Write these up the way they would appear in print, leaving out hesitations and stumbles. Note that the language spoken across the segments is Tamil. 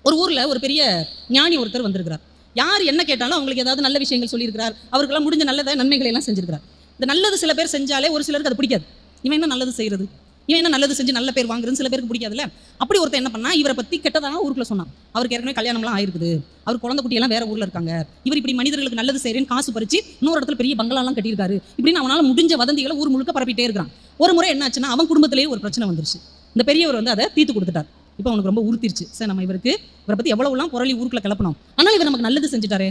ஒரு ஊர்ல ஒரு பெரிய ஞானி ஒருத்தர் வந்திருக்கிறார். யார் என்ன கேட்டாலும் அவங்களுக்கு ஏதாவது நல்ல விஷயங்கள் சொல்லியிருக்கிறார். அவருக்கெல்லாம் முடிஞ்ச நன்மைகளை எல்லாம் செஞ்சிருக்கிறார். இந்த நல்லது சில பேர் செஞ்சாலே ஒரு சிலருக்கு அது பிடிக்காது. இவன் என்ன நல்லது செய்யறது, இவன் என்ன நல்லது செஞ்சு நல்ல பேர் வாங்குறதுன்னு சில பேருக்கு பிடிக்காதுல்ல. அப்படி ஒருத்தர் என்ன பண்ணா, இவரை பத்தி கெட்டதாக ஊருக்குள்ள சொன்னான். அவருக்கு ஏற்கனவே கல்யாணம்லாம் ஆயிருக்குது, அவர் குழந்தை குட்டியெல்லாம் வேற ஊர்ல இருக்காங்க, இவர் இப்படி மனிதர்களுக்கு நல்லது செய்யறேன்னு காசு பறிச்சு இன்னொரு இடத்துல பெரிய பங்களாலாம் கட்டியிருக்காரு, இப்படின்னு அவனால முடிஞ்ச வதந்திகளை ஊர் முழுக்க பரப்பிட்டே இருக்கிறான். ஒரு முறை என்ன ஆச்சுன்னா, அவன் குடும்பத்திலேயே ஒரு பிரச்சனை வந்துருச்சு. இந்த பெரியவர் வந்து அதை தீர்த்து கொடுத்துட்டார். இப்போ அவனுக்கு ரொம்ப உறுத்திருச்சு. சார், நம்ம இவரை பத்தி எவ்வளவுலாம் புரளி ஊருக்குள்ள கிளப்பணும், ஆனால் இவர் நமக்கு நல்லது செஞ்சுட்டாரு,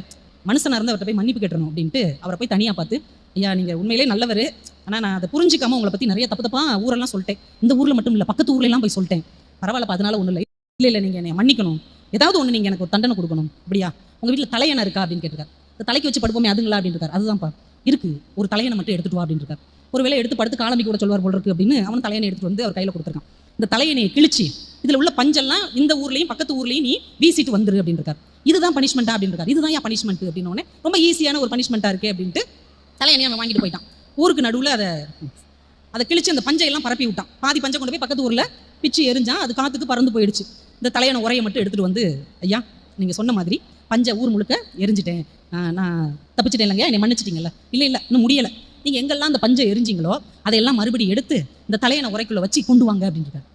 மனுஷனா இருந்து அவர்கிட்ட போய் மன்னிப்பு கேட்டணும் அப்படின்ட்டு அவரை போய் தனியா பார்த்து, ஐயா நீங்க உண்மையிலே நல்லவர், ஆனால் நான் அதை புரிஞ்சிக்காம உங்களை பற்றி நிறைய தப்பு தப்பா ஊரெல்லாம் சொல்லிட்டேன், இந்த ஊரில் மட்டும் இல்லை பக்கத்து ஊர்ல எல்லாம் போய் சொல்லிட்டேன், பரவாயில்ல அதனால ஒன்றும் இல்லை, இல்லை இல்லை நீங்கள் என்னை மன்னிக்கணும், ஏதாவது ஒன்று நீங்கள் எனக்கு ஒரு தண்டனை கொடுக்கணும், அப்படியா உங்கள் வீட்டில் தலையணை இருக்கா அப்படின்னு கேட்டிருக்காரு. இந்த தலைக்கு வச்சு படுப்போமே அதுங்களா அப்படின்னு இருக்காரு. அதுதான்ப்பா இருக்கு, ஒரு தலையணை மட்டும் எடுத்துட்டு வா அப்படின்னு இருக்காரு. ஒரு வேளை எடுத்து படுத்து காலம்பி கூட சொல்வார் போல் இருக்கு அப்படின்னு அவன் தலையணை எடுத்துட்டு வந்து அவர் கையில் கொடுத்துருக்கான். இந்த தலையணையை கிழிச்சு இதில் உள்ள பஞ்செல்லாம் இந்த ஊர்லையும் பக்கத்து ஊர்லையும் நீ வீசிட்டு வந்துரு அப்படின்னு இருக்காரு. இதுதான் பனிஷ்மெண்ட்டா அப்படின்னு இருக்காரு. இதுதான் ஏன் பனிஷ்மெண்ட் அப்படின்னு ரொம்ப ஈஸியான ஒரு பனிஷ்மெண்ட்டா இருக்கு அப்படின்ட்டு தலையணையை அவன் வாங்கிட்டு போயிட்டான். ஊருக்கு நடுவில் அதை கிழிச்சு அந்த பஞ்சையெல்லாம் பரப்பி விட்டான். பாதி பஞ்சை கொண்டு போய் பக்கத்து ஊரில் பிச்சு எரிஞ்சான். அது காற்றுக்கு பறந்து போயிடுச்சு. இந்த தலையணை உரையை மட்டும் எடுத்துகிட்டு வந்து, ஐயா நீங்கள் சொன்ன மாதிரி பஞ்சை ஊர் முழுக்க எரிஞ்சிட்டேன், நான் தப்பிச்சிட்டேன் இல்லைங்க, என்னை மன்னிச்சிட்டிங்கல்ல. இல்லை இல்லை இன்னும் முடியலை, நீங்கள் எங்கெல்லாம் அந்த பஞ்சை எரிஞ்சிங்களோ அதையெல்லாம் மறுபடியும் எடுத்து இந்த தலையணை உரைக்குள்ளே வச்சு கொண்டு வாங்க அப்படின்னு இருக்காரு.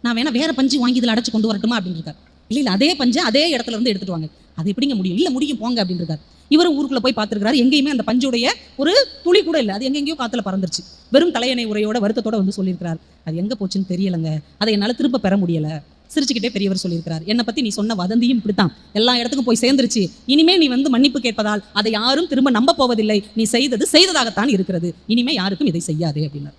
நான் வேணா வேற பஞ்சு வாங்கி இதில் அடைச்சு கொண்டு வரட்டுமா அப்படின்னு இருக்காரு. இல்லை இல்லை அதே பஞ்சை அதே இடத்துல இருந்து எடுத்துட்டு வாங்க. அது எப்படிங்க முடியும், இல்லை முடியும் போங்க அப்படின்னு இருக்காரு. இவரும் ஊருக்குள்ள போய் பார்த்துருக்காரு. எங்கேயுமே அந்த பஞ்சுடைய ஒரு துளி கூட இல்லை, அது எங்கெங்கேயோ காத்துல பறந்துருச்சு. வெறும் தலையணை உரையோட வருத்தத்தோட வந்து சொல்லியிருக்கிறார், அது எங்க போச்சுன்னு தெரியலங்க, அதை என்னால் திரும்ப பெற முடியல. சிரிச்சுக்கிட்டே பெரியவர் சொல்லியிருக்கிறார், என்னை பத்தி நீ சொன்ன வதந்தியும் இப்படித்தான் எல்லா இடத்துக்கும் போய் சேர்ந்துருச்சு, இனிமே நீ வந்து மன்னிப்பு கேட்பதால் அதை யாரும் திரும்ப நம்ப போவதில்லை, நீ செய்தது செய்ததாகத்தான் இருக்கிறது, இனிமே யாருக்கும் இதை செய்யாதே அப்படின்னார்.